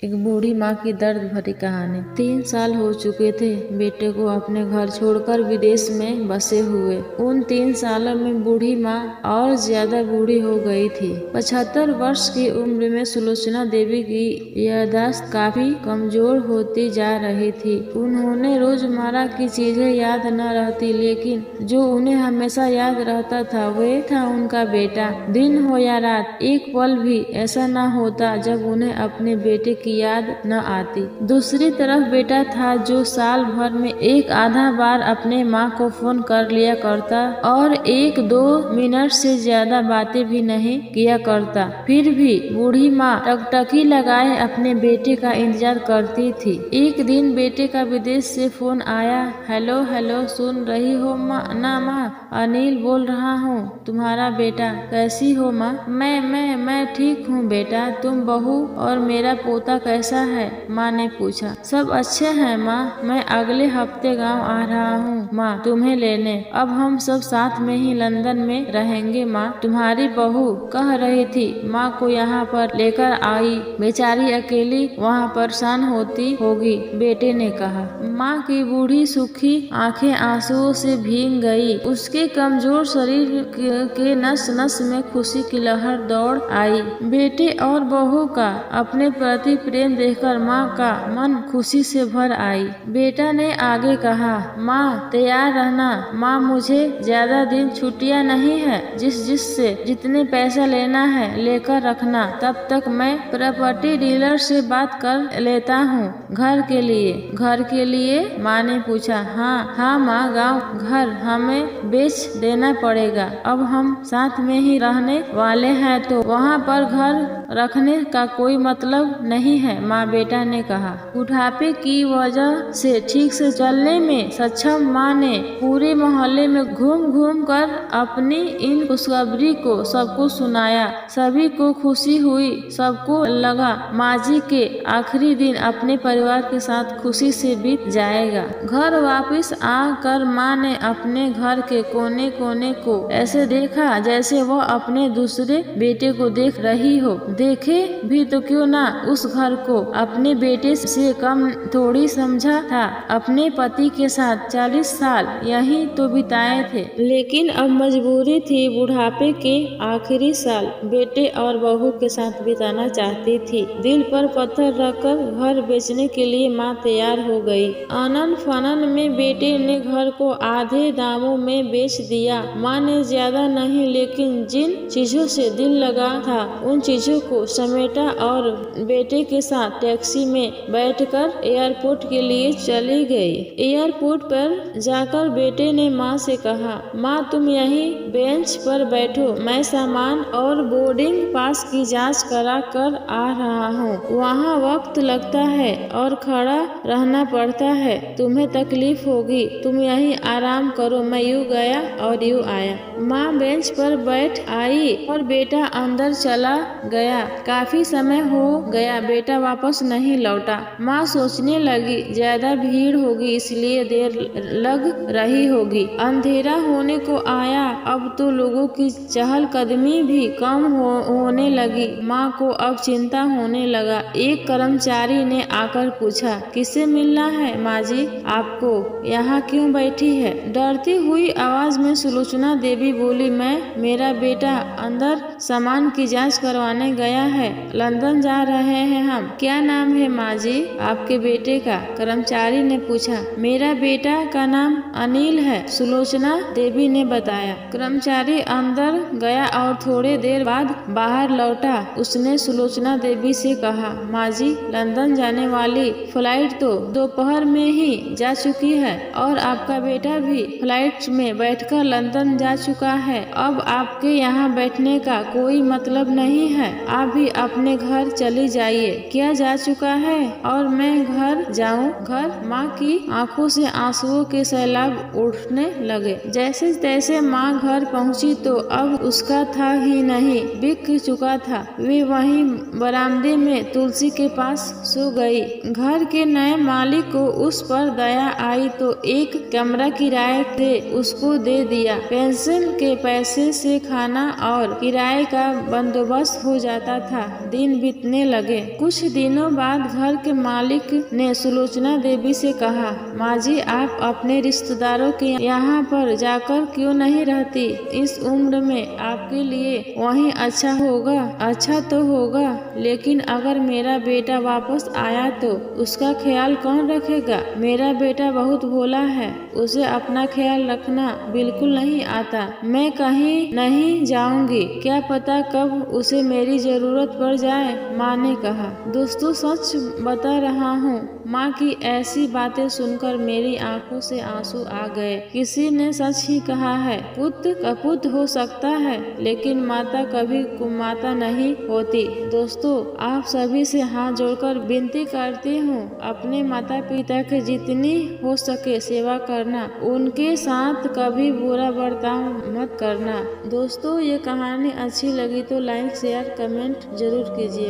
एक बूढ़ी माँ की दर्द भरी कहानी। 3 साल हो चुके थे बेटे को अपने घर छोड़कर विदेश में बसे हुए। उन 3 सालों में बूढ़ी माँ और ज्यादा बूढ़ी हो गई थी। 75 वर्ष की उम्र में सुलोचना देवी की याददाश्त काफी कमजोर होती जा रही थी। उन्होंने रोजमर्रा की चीजें याद न रहती, लेकिन जो उन्हें हमेशा याद रहता था वह था उनका बेटा। दिन हो या रात, एक पल भी ऐसा न होता जब उन्हें अपने बेटे की याद न आती। दूसरी तरफ बेटा था जो साल भर में एक आधा बार अपने माँ को फोन कर लिया करता और 1-2 मिनट से ज्यादा बातें भी नहीं किया करता। फिर भी बूढ़ी माँ टकटकी लगाए अपने बेटे का इंतजार करती थी। एक दिन बेटे का विदेश से फोन आया। हेलो हेलो, सुन रही हो ना माँ? अनिल बोल रहा हूँ, तुम्हारा बेटा। कैसी हो माँ? मैं ठीक हूँ बेटा। तुम बहू और मेरा पोता कैसा है? माँ ने पूछा। सब अच्छे हैं माँ, मैं अगले हफ्ते गांव आ रहा हूँ माँ तुम्हें लेने। अब हम सब साथ में ही लंदन में रहेंगे माँ। तुम्हारी बहू कह रही थी माँ को यहाँ पर लेकर आई, बेचारी अकेली वहाँ परेशान होती होगी, बेटे ने कहा। माँ की बूढ़ी सूखी आंखें आंसुओं से भीग गई। उसके कमजोर शरीर के नस नस में खुशी की लहर दौड़ आई। बेटे और बहू का अपने प्रति प्रेम देखकर माँ का मन खुशी से भर आई। बेटा ने आगे कहा, माँ तैयार रहना माँ, मुझे ज्यादा दिन छुट्टियाँ नहीं है। जिससे जितने पैसा लेना है लेकर रखना। तब तक मैं प्रॉपर्टी डीलर से बात कर लेता हूँ। घर के लिए माँ ने पूछा। हाँ माँ, गाँव घर हमें बेच देना पड़ेगा। अब हम साथ में ही रहने वाले हैं तो वहाँ पर घर रखने का कोई मतलब नहीं है माँ, बेटा ने कहा। बुढ़ापे की वजह से ठीक से चलने में सक्षम माँ ने पूरे मोहल्ले में घूम घूम कर अपनी इन खुशखबरी को सबको सुनाया। सभी को खुशी हुई। सबको लगा माजी के आखिरी दिन अपने परिवार के साथ खुशी से बीत जाएगा। घर वापस आकर माँ ने अपने घर के कोने कोने को ऐसे देखा जैसे वह अपने दूसरे बेटे को देख रही हो। देखे भी तो क्यों ना, उस घर को अपने बेटे से कम थोड़ी समझा था। अपने पति के साथ 40 साल यहीं तो बिताए थे, लेकिन अब मजबूरी थी बुढ़ापे के आखिरी साल बेटे और बहू के साथ बिताना चाहती थी। दिल पर पत्थर रखकर घर बेचने के लिए माँ तैयार हो गई। आनन फानन में बेटे ने घर को आधे दामों में बेच दिया। माँ ने ज्यादा नहीं, लेकिन जिन चीजों से दिल लगा था उन चीजों को समेटा और बेटे के साथ टैक्सी में बैठकर एयरपोर्ट के लिए चली गई। एयरपोर्ट पर जाकर बेटे ने माँ से कहा, माँ तुम यहीं बेंच पर बैठो, मैं सामान और बोर्डिंग पास की जांच करा कर आ रहा हूँ। वहाँ वक्त लगता है और खड़ा रहना पड़ता है, तुम्हें तकलीफ होगी, तुम यहीं आराम करो। मैं यूँ गया और यूँ आया। माँ बेंच पर बैठ आई और बेटा अंदर चला गया। काफी समय हो गया बेटा वापस नहीं लौटा। माँ सोचने लगी ज्यादा भीड़ होगी इसलिए देर लग रही होगी। अंधेरा होने को आया। अब तो लोगों की चहलकदमी भी कम होने लगी। माँ को अब चिंता होने लगा। एक कर्मचारी ने आकर पूछा, किसे मिलना है माँ जी? आपको यहाँ क्यों बैठी है? डरती हुई आवाज में सुलोचना देवी बोली, मेरा बेटा अंदर सामान की जांच करवाने गया है, लंदन जा रहे हैं हम। क्या नाम है माँ जी आपके बेटे का? कर्मचारी ने पूछा। मेरा बेटा का नाम अनिल है, सुलोचना देवी ने बताया। कर्मचारी अंदर गया और थोड़ी देर बाद बाहर लौटा। उसने सुलोचना देवी से कहा, माँ जी लंदन जाने वाली फ्लाइट तो दोपहर में ही जा चुकी है और आपका बेटा भी फ्लाइट में बैठकर लंदन जा चुका है। अब आपके यहाँ बैठने का कोई मतलब नहीं है, आप भी अपने घर चली जाइए। क्या जा चुका है और मैं घर जाऊँ? घर? माँ की आंखों से आंसुओं के सैलाब उठने लगे। जैसे तैसे माँ घर पहुँची तो अब उसका था ही नहीं, बिक चुका था। वे वहीं बरामदे में तुलसी के पास सो गई। घर के नए मालिक को उस पर दया आई तो एक कमरा किराए से उसको दे दिया। पेंशन के पैसे से खाना और किराए का बंदोबस्त हो जाता था। दिन बीतने लगे। कुछ कुछ दिनों बाद घर के मालिक ने सुलोचना देवी से कहा, माँ जी, आप अपने रिश्तेदारों के यहाँ पर जाकर क्यों नहीं रहती? इस उम्र में आपके लिए वहीं अच्छा होगा। अच्छा तो होगा, लेकिन अगर मेरा बेटा वापस आया तो उसका ख्याल कौन रखेगा? मेरा बेटा बहुत भोला है, उसे अपना ख्याल रखना बिल्कुल नहीं आता। मैं कहीं नहीं जाऊंगी, क्या पता कब उसे मेरी जरूरत पड़ जाए, माँ ने कहा। दोस्तों, सच बता रहा हूँ, माँ की ऐसी बातें सुनकर मेरी आंखों से आंसू आ गए। किसी ने सच ही कहा है, पुत्र कपूत हो सकता है, लेकिन माता कभी कुमाता नहीं होती। दोस्तों, आप सभी से हाथ जोड़कर विनती करती हूँ, अपने माता पिता के जितनी हो सके सेवा करना, उनके साथ कभी बुरा बर्ताव मत करना। दोस्तों, ये कहानी अच्छी लगी तो लाइक शेयर कमेंट जरूर कीजिएगा।